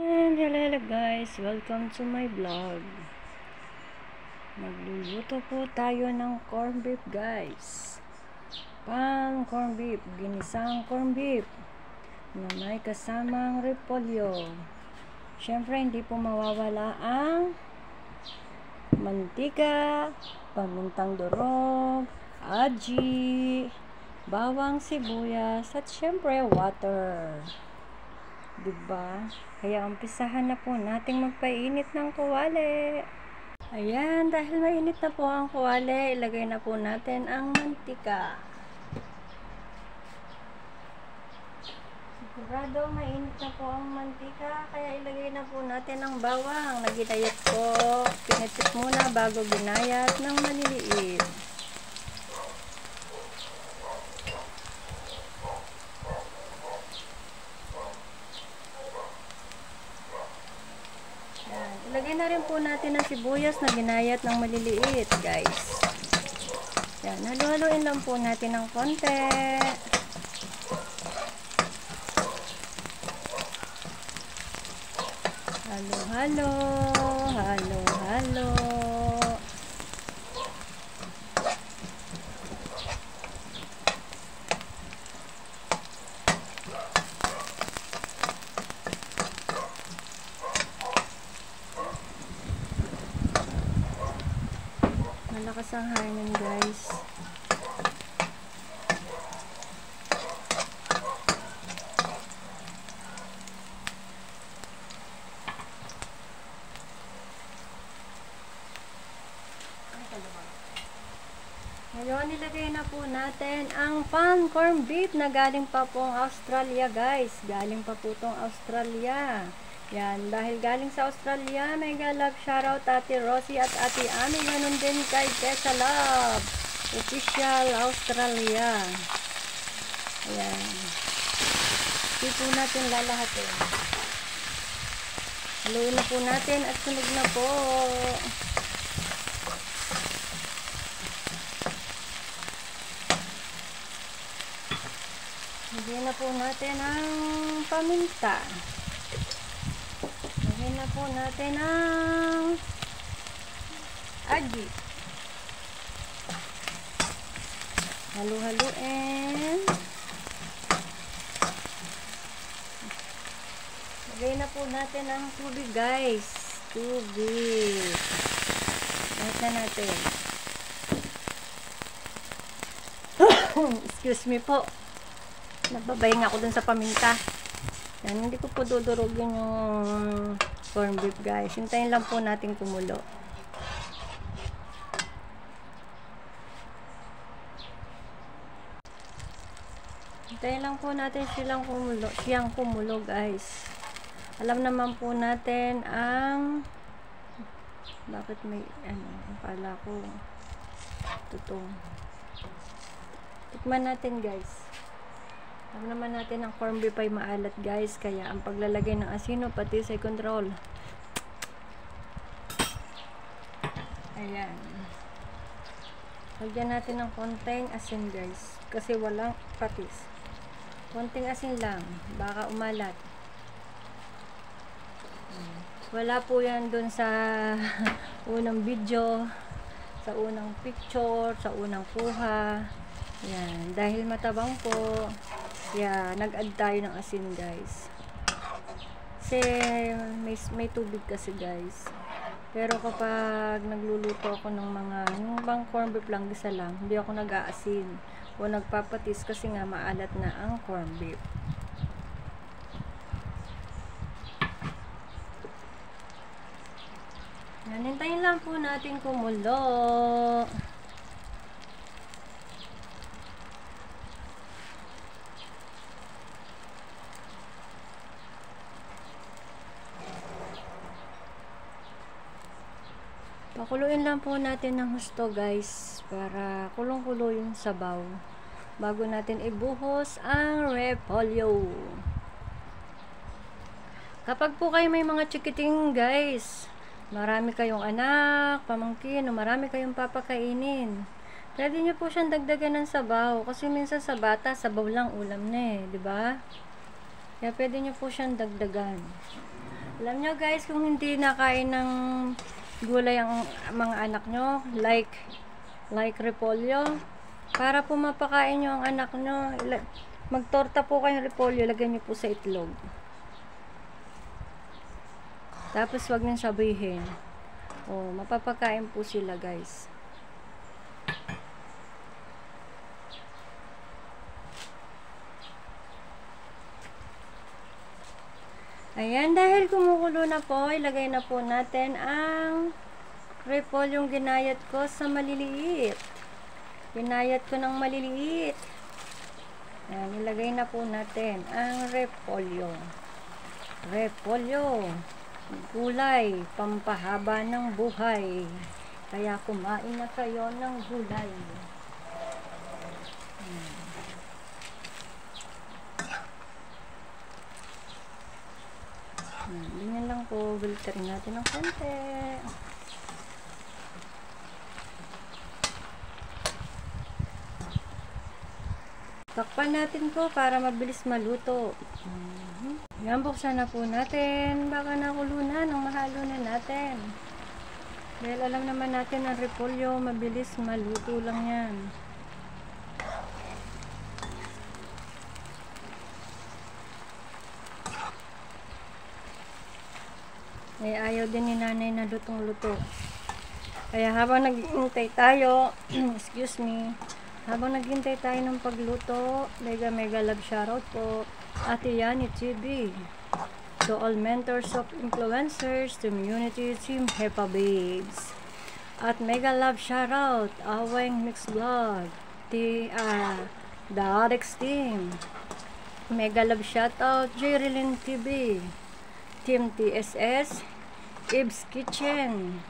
And hello guys, welcome to my vlog. Magluluto po tayo ng corned beef guys. Pan corned beef, ginisang corned beef na may kasamang repolyo. Syempre hindi po mawawala ang mantika, pamintang durog, aji, bawang sibuyas at syempre water. Diba? Kaya umpisahan na po nating magpainit ng kawali. Ayan, dahil mainit na po ang kawali, ilagay na po natin ang mantika. Sigurado mainit na po ang mantika, kaya ilagay na po natin ang bawang. Naginayat ko, pinitit muna bago ginayat ng maliliit. Ilagay na rin po natin ang sibuyas na ginayat ng maliliit, guys. Yan, halu-haluin lang po natin ng konti. Halo-halo, halo-halo. Malakas ang hangin guys. Ngayon nilagay na po natin ang pan corned beef na galing pa pong Australia guys. Galing pa po tong Australia. Yan, dahil galing sa Australia, mega love shoutout Ate Rosie at Ate Ami, ganun din kay Tessa Love, official Australia. Ayan. Hindi po natin lalahatin. Haluin na po natin at sunog na po. Lagyan na po natin ang paminta. Lagyan na po natin ang aji. Halu-haluin. Lagyan na po natin ang tubig guys. Tubig. Lahat na natin. Excuse me po. Nababayang ako dun sa paminta. Yan, hindi ko po dudurugin yung corned beef guys. Hintayin lang po natin kumulo. Hintayin lang po natin siyang kumulo guys. Alam naman po natin ang bakit may pala ko tutong. Tikman natin guys. Alam naman natin ang corned beef ay maalat guys, kaya ang paglalagay ng asino pati sa control. Ayan. Lagyan natin ng konting asin guys, kasi walang patis. Konting asin lang, baka umalat. Wala po yan dun sa unang video, sa unang picture, sa unang kuha. Yan, dahil matabang po. Yeah, nag-add tayo ng asin guys. Kasi may tubig kasi guys. Pero kapag nagluluto ako ng yung bang corned beef lang, isa lang, hindi ako nag-aasin o nagpapatis kasi nga maalat na ang corned beef. Yan, hintayin lang po natin kumulo. Pakuluin lang po natin ng husto guys, para kulong-kulo yung sabaw bago natin ibuhos ang repolyo. Kapag po kayo may mga chikiting guys, marami kayong anak, pamangkin, o marami kayong papakainin, pwede nyo po siyang dagdagan ng sabaw, kasi minsan sa bata sabaw lang ulam na di ba? Kaya pwede nyo po siyang dagdagan. Alam nyo guys, kung hindi nakain ng gulay ang mga anak nyo, like repolyo, para po mapakain nyo ang anak nyo, magtorta po kayong repolyo, lagyan nyo po sa itlog. Tapos wag nang sabihin. Oh, mapapakain po sila guys. Ayan, dahil kumukulo na po, ilagay na po natin ang repolyong ginayat ko sa maliliit. Ginayat ko ng maliliit. Ayan, ilagay na po natin ang repolyo. Repolyo, gulay, pampahaba ng buhay. Kaya kumain na kayo ng gulay. Ganyan lang po, filterin natin ng konti. Takpan natin po para mabilis maluto. Yan, buksan na po natin. Baka nakulo na nang mahalo na natin. Dahil alam naman natin ang repolyo, mabilis maluto lang yan. Eh, ayaw din ni nanay na lutong-luto. Kaya habang naghihintay tayo, excuse me, habang naghihintay tayo ng pagluto, mega love shoutout po, Ate Yani TV. To all mentors of influencers, community team Hepa Babes. At mega love shoutout, Aweng Mix Vlog, the Adex team. Mega love shoutout, Jerilyn TV. Team TSS, Ibs Kitchen,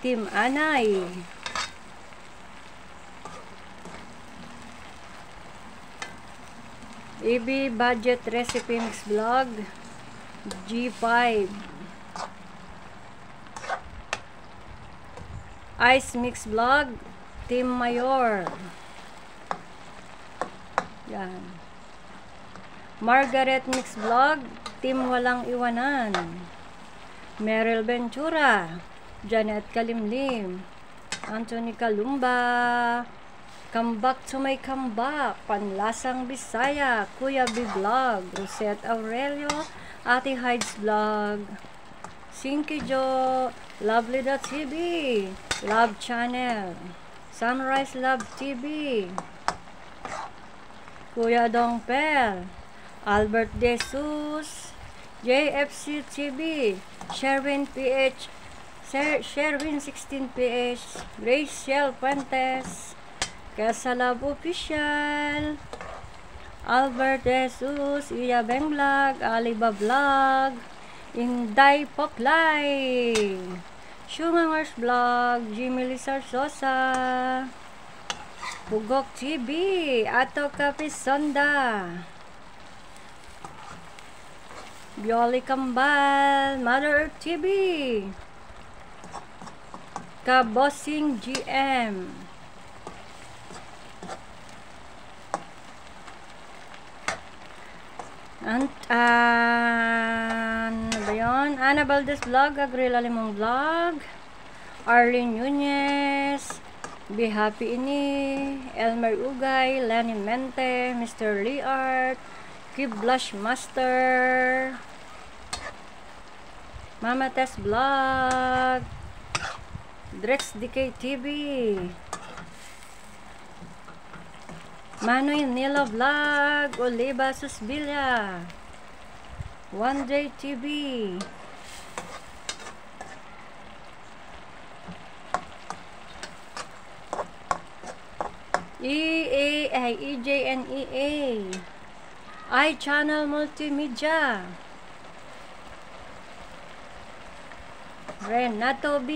Team Anay, EB Budget Recipe Mix Vlog, G5, Ice Mix Vlog, Team Mayor. Yan. Margaret Mix Vlog, Team Walang Iwanan. Meryl Ventura, Janet Kalimlim, Anthony Kalumba, Come Back to My Comeback, Panlasang Bisaya, Kuya B Vlog, Rosette Aurelio, Ate Hides Vlog, Sinky Jo, Lovely.tv, Love Channel, Sunrise Love TV, Kuya Dong Pel, Albert De Jesus, JFC TV, Sherwin PH, Sherwin 16PH, Rachel Fuentes, Kasalab Official, Albert De Jesus, Iya Beng Vlog, Aliba Vlog, Inday Poplay, Shumangers Vlog, Jimmy Lizar Sosa, Bugok TV, Ato Kapisonda, Bioli Kambal, Mother Earth TV, Kabossing GM, ano ba yun? Ana Valdez Vlog, Agrila Limong Vlog, Arlene Nunez, Be Happy Ini, Elmer Ugay, Lenny Mente, Mr. Lee Art, Keep Blush Master, Mama Tess Vlog, Drex DK TV, Manoy Nilo Vlog, Oliva Susbilia, 1J TV, EJNEA, iChannel Multimedia, Renato B,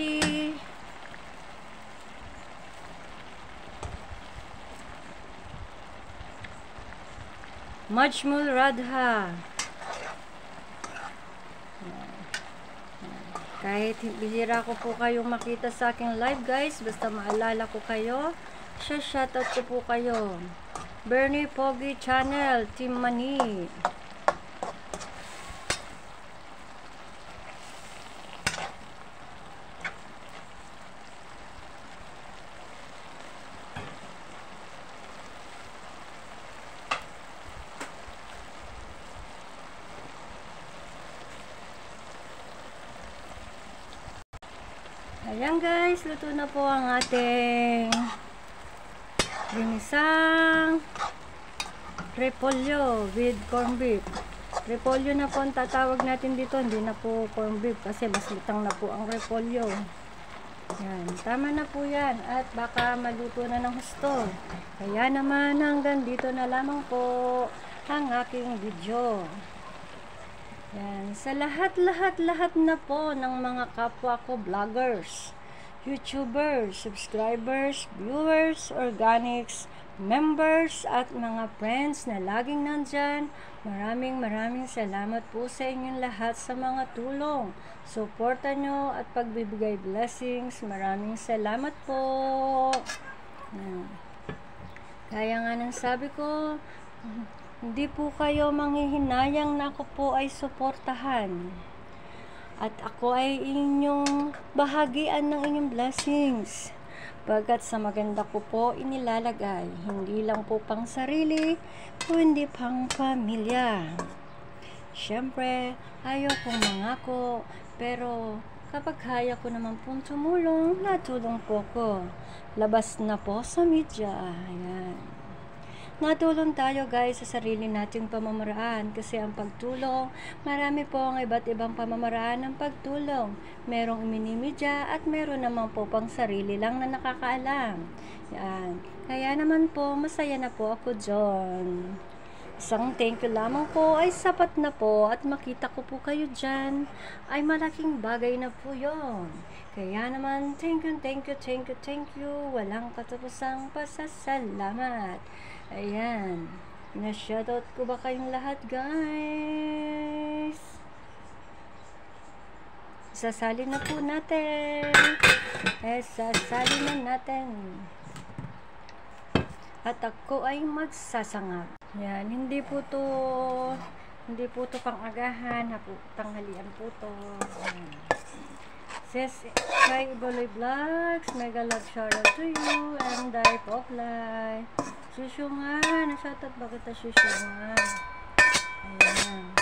Majmul Radha. Kahit bihira ko po kayong makita sa aking live guys, basta maalala ko kayo, shoutout ko po kayo. Bernie Pogi Channel, Team Mani, Ayan guys, luto na po ang ating ginisang repolyo with corned beef. Repolyo na po ang tatawag natin dito, hindi na po corned beef kasi mas lutang na po ang repolyo. Yan, tama na po yan at baka maluto na ng husto. Kaya naman hanggang dito na lamang po ang aking video. Yan, sa lahat na po ng mga kapwa ko vloggers, YouTubers, subscribers, viewers, organics, members at mga friends na laging nandyan, maraming salamat po sa inyong lahat sa mga tulong, suporta nyo at pagbibigay blessings. Maraming salamat po. Kaya nga nang sabi ko, hindi po kayo manghihinayang na ako po ay suportahan. At ako ay inyong bahagian ng inyong blessings. Pagkat sa maganda ko po inilalagay, hindi lang po pang sarili, kundi pang pamilya. Siyempre, ayokong mangako, pero kapag kaya ko naman pong tumulong, natulong po ko. Labas na po sa media. Ayan. Natulong tayo guys sa sarili nating pamamaraan kasi ang pagtulong, marami po ang iba't ibang pamamaraan ng pagtulong. Merong minimidya at meron naman po pang sarili lang na nakakaalam. Yan. Kaya naman po, masaya na po ako dyan. Isang thank you lamang po ay sapat na po at makita ko po kayo dyan ay malaking bagay na po yon. Kaya naman, thank you. Walang katapusang pasasalamat. Ayan. Na-shoutout ko ba kayong lahat, guys? Sasali na po natin. Sasali na natin. At ako ay magsasangag. Yan, hindi po to pang-agahan, tanghalian po to. Says kay Iboloy Vlogs, mega love shoutout to you, and Dive of Life. Shushu nga, na-shoutout ba kita, Shushu nga? Ayan.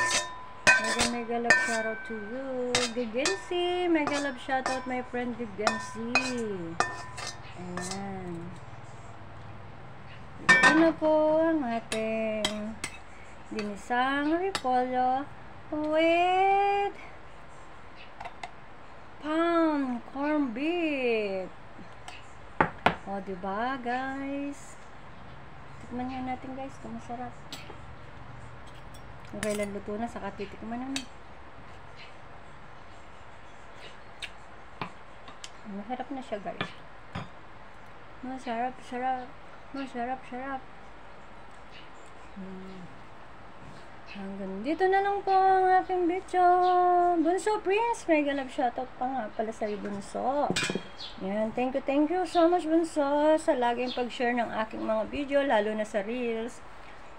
Mega love shoutout to you. Gigensi, mega love shoutout my friend Gigensi. Ayan. Ito na po ang ating ginisang repolyo with corned beef. O, diba guys? Tikman nga natin guys kung masarap. Kung kailan luto na, saka titikman na. Masarap na siya guys. Masarap. Hanggang dito na lang po ang aking video. Bunso Prince, mega love shoutout pa nga pala sa Bunso. Yan, thank you so much Bunso sa laging pag-share ng aking mga video, lalo na sa Reels.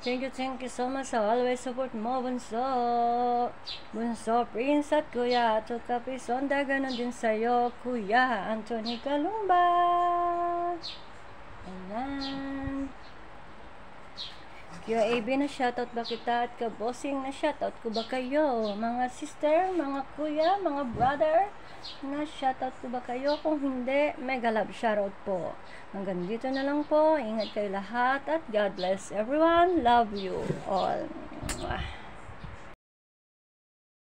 Thank you so much sa always support mo Bunso. Bunso Prince at Kuya Ato Capisonda, ganon din sa'yo Kuya Anthony Calumba. Ayan. QAB na shoutout ba kita at kabossing na shoutout ko ba kayo? Mga sister, mga kuya, mga brother, na shoutout ko ba kayo? Kung hindi, mega love shoutout po. Hanggang dito na lang po. Ingat kayo lahat at God bless everyone. Love you all.